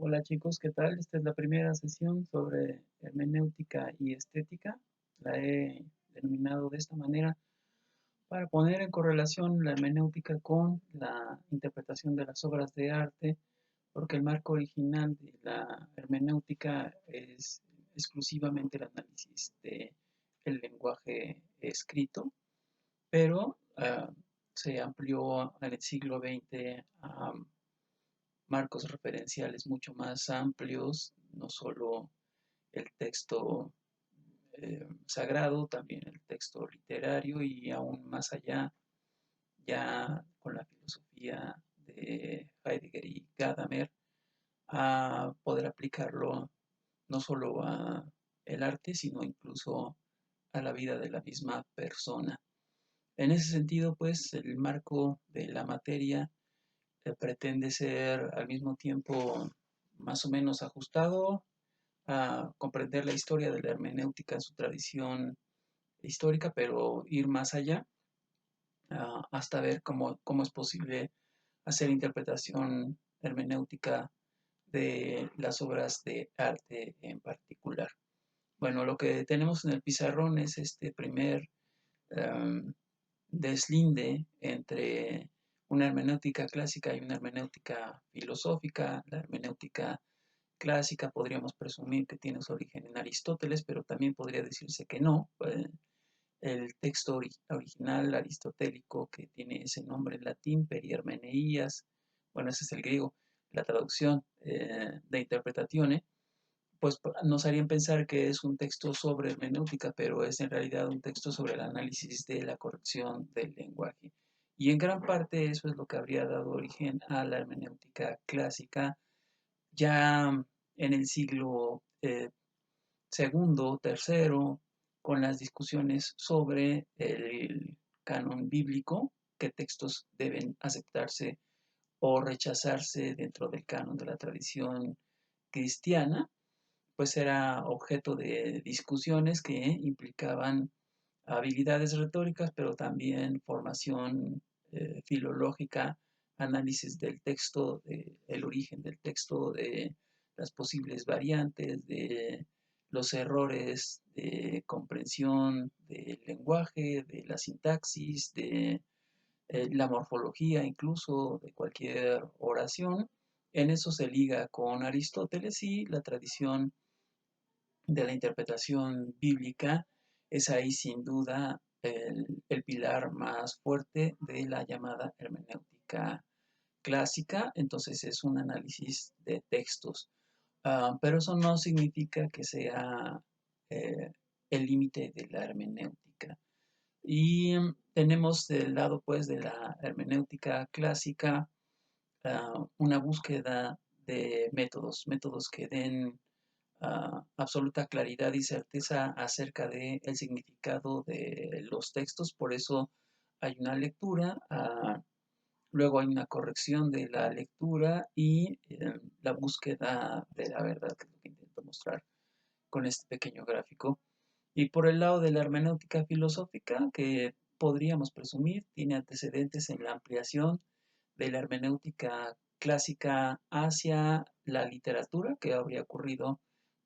Hola chicos, ¿qué tal? Esta es la primera sesión sobre hermenéutica y estética. La he denominado de esta manera para poner en correlación la hermenéutica con la interpretación de las obras de arte, porque el marco original de la hermenéutica es exclusivamente el análisis del lenguaje escrito, pero se amplió en el siglo XX a marcos referenciales mucho más amplios, no solo el texto sagrado, también el texto literario y aún más allá, ya con la filosofía de Heidegger y Gadamer, a poder aplicarlo no solo a el arte, sino incluso a la vida de la misma persona. En ese sentido, pues, el marco de la materia pretende ser al mismo tiempo más o menos ajustado a comprender la historia de la hermenéutica en su tradición histórica, pero ir más allá hasta ver cómo es posible hacer interpretación hermenéutica de las obras de arte en particular. Bueno, lo que tenemos en el pizarrón es este primer um, deslinde entre una hermenéutica clásica y una hermenéutica filosófica. La hermenéutica clásica podríamos presumir que tiene su origen en Aristóteles, pero también podría decirse que no. El texto original aristotélico que tiene ese nombre en latín, Periermeneías, bueno, ese es el griego, la traducción de Interpretazione, pues nos harían pensar que es un texto sobre hermenéutica, pero es en realidad un texto sobre el análisis de la corrección del lenguaje. Y en gran parte eso es lo que habría dado origen a la hermenéutica clásica ya en el siglo segundo, tercero, con las discusiones sobre el canon bíblico, qué textos deben aceptarse o rechazarse dentro del canon de la tradición cristiana, pues era objeto de discusiones que implicaban habilidades retóricas, pero también formación filológica, análisis del texto, de el origen del texto, de las posibles variantes, de los errores de comprensión del lenguaje, de la sintaxis, de la morfología incluso de cualquier oración. En eso se liga con Aristóteles y la tradición de la interpretación bíblica es ahí sin duda el pilar más fuerte de la llamada hermenéutica clásica. Entonces es un análisis de textos. Pero eso no significa que sea eh, el límite de la hermenéutica. Y tenemos del lado pues de la hermenéutica clásica una búsqueda de métodos que den absoluta claridad y certeza acerca del significado de los textos. Por eso hay una lectura, luego hay una corrección de la lectura y la búsqueda de la verdad, que es lo que intento mostrar con este pequeño gráfico. Y por el lado de la hermenéutica filosófica, que podríamos presumir tiene antecedentes en la ampliación de la hermenéutica clásica hacia la literatura, que habría ocurrido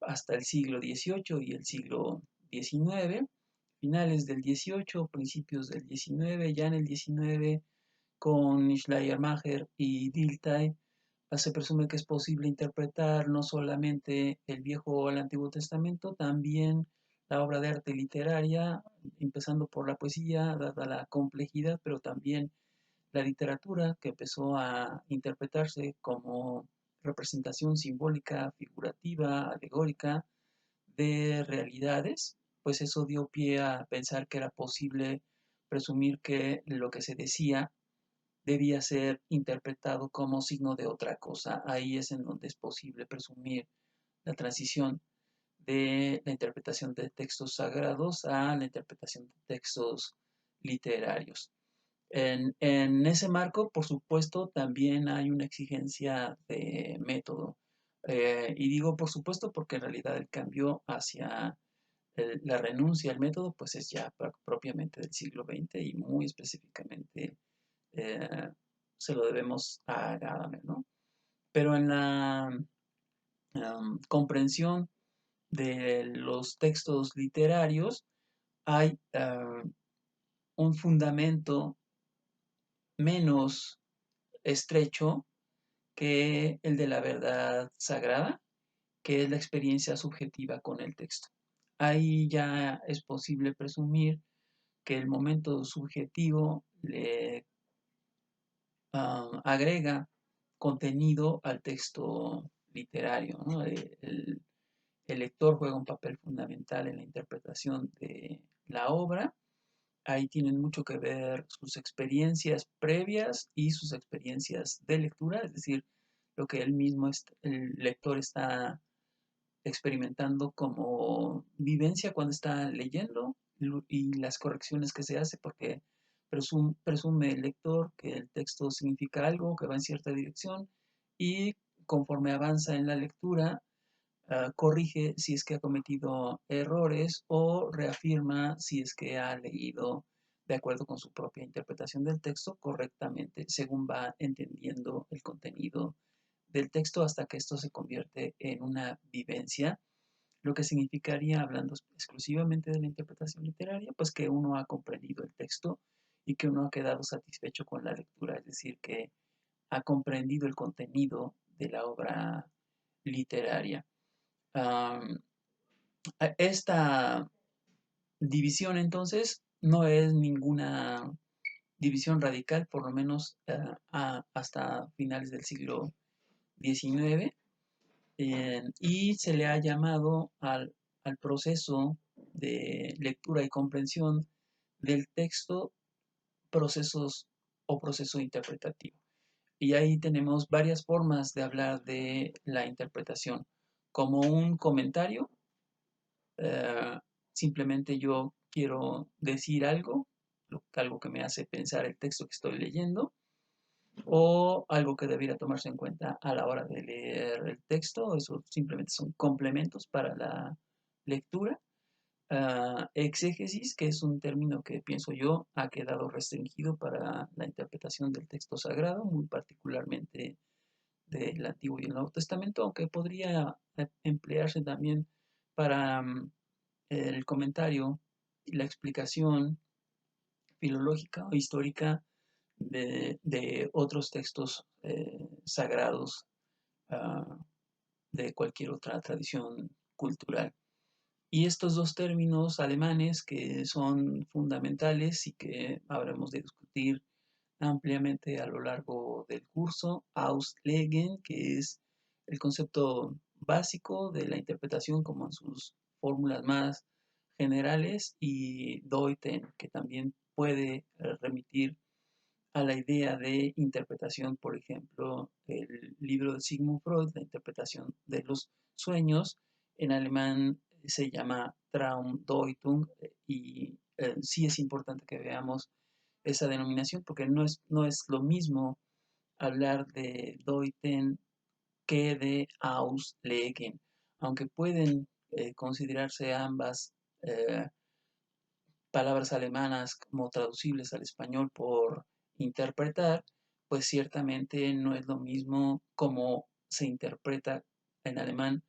hasta el siglo XVIII y el siglo XIX, finales del XVIII, principios del XIX, ya en el XIX con Schleiermacher y Dilthey, se presume que es posible interpretar no solamente el Viejo o el Antiguo Testamento, también la obra de arte literaria, empezando por la poesía, dada la complejidad, pero también la literatura, que empezó a interpretarse como representación simbólica, figurativa, alegórica de realidades, pues eso dio pie a pensar que era posible presumir que lo que se decía debía ser interpretado como signo de otra cosa. Ahí es en donde es posible presumir la transición de la interpretación de textos sagrados a la interpretación de textos literarios. En ese marco, por supuesto, también hay una exigencia de método. Y digo por supuesto porque en realidad el cambio hacia la renuncia al método pues es ya propiamente del siglo XX y muy específicamente eh, se lo debemos a Gadamer, ¿no? Pero comprensión de los textos literarios, hay un fundamento menos estrecho que el de la verdad sagrada, que es la experiencia subjetiva con el texto. Ahí ya es posible presumir que el momento subjetivo le agrega contenido al texto literario, ¿no? El lector juega un papel fundamental en la interpretación de la obra. Ahí tienen mucho que ver sus experiencias previas y sus experiencias de lectura, es decir, lo que él mismo, el lector está experimentando como vivencia cuando está leyendo y las correcciones que se hace, porque presume el lector que el texto significa algo, que va en cierta dirección, y conforme avanza en la lectura, corrige si es que ha cometido errores o reafirma si es que ha leído de acuerdo con su propia interpretación del texto correctamente, según va entendiendo el contenido del texto hasta que esto se convierte en una vivencia, lo que significaría, hablando exclusivamente de la interpretación literaria, pues que uno ha comprendido el texto y que uno ha quedado satisfecho con la lectura, es decir, que ha comprendido el contenido de la obra literaria. Esta división entonces no es ninguna división radical, por lo menos hasta finales del siglo XIX, y se le ha llamado al proceso de lectura y comprensión del texto procesos o proceso interpretativo. Y ahí tenemos varias formas de hablar de la interpretación, como un comentario. Simplemente yo quiero decir algo, algo que me hace pensar el texto que estoy leyendo, o algo que debiera tomarse en cuenta a la hora de leer el texto. Eso simplemente son complementos para la lectura. Exégesis, que es un término que pienso yo ha quedado restringido para la interpretación del texto sagrado, muy particularmente del Antiguo y el Nuevo Testamento, aunque podría emplearse también para el comentario y la explicación filológica o histórica de otros textos sagrados uh, de cualquier otra tradición cultural. Y estos dos términos alemanes que son fundamentales y que habremos de discutir ampliamente a lo largo del curso, Auslegen, que es el concepto básico de la interpretación como en sus fórmulas más generales, y Deuten, que también puede remitir a la idea de interpretación, por ejemplo, el libro de Sigmund Freud, la interpretación de los sueños, en alemán se llama Traumdeutung, y sí es importante que veamos esa denominación porque no es lo mismo hablar de Deuten que de Auslegen, aunque pueden considerarse ambas palabras alemanas como traducibles al español por interpretar, pues ciertamente no es lo mismo como se interpreta en alemán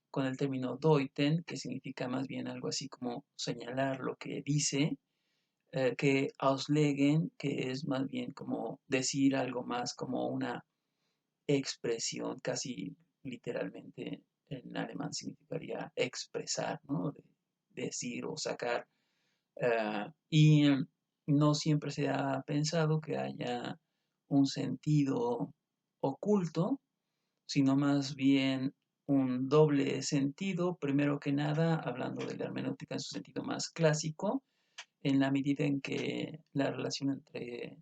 con el término deuten, que significa más bien algo así como señalar lo que dice, que auslegen, que es más bien como decir algo más como una expresión, casi literalmente en alemán significaría expresar, ¿no? Decir o sacar. Y no siempre se ha pensado que haya un sentido oculto, sino más bien un doble sentido, primero que nada, hablando de la hermenéutica en su sentido más clásico, en la medida en que la relación entre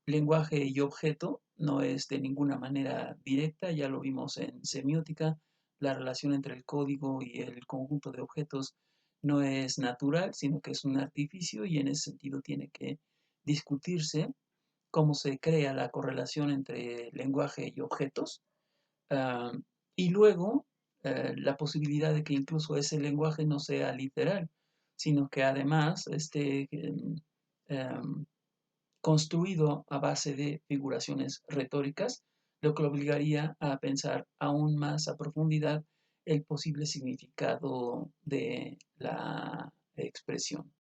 lenguaje y objeto no es de ninguna manera directa, ya lo vimos en semiótica, la relación entre el código y el conjunto de objetos no es natural, sino que es un artificio, y en ese sentido tiene que discutirse cómo se crea la correlación entre lenguaje y objetos, uh, y luego la posibilidad de que incluso ese lenguaje no sea literal, sino que además esté construido a base de figuraciones retóricas, lo que lo obligaría a pensar aún más a profundidad el posible significado de la expresión.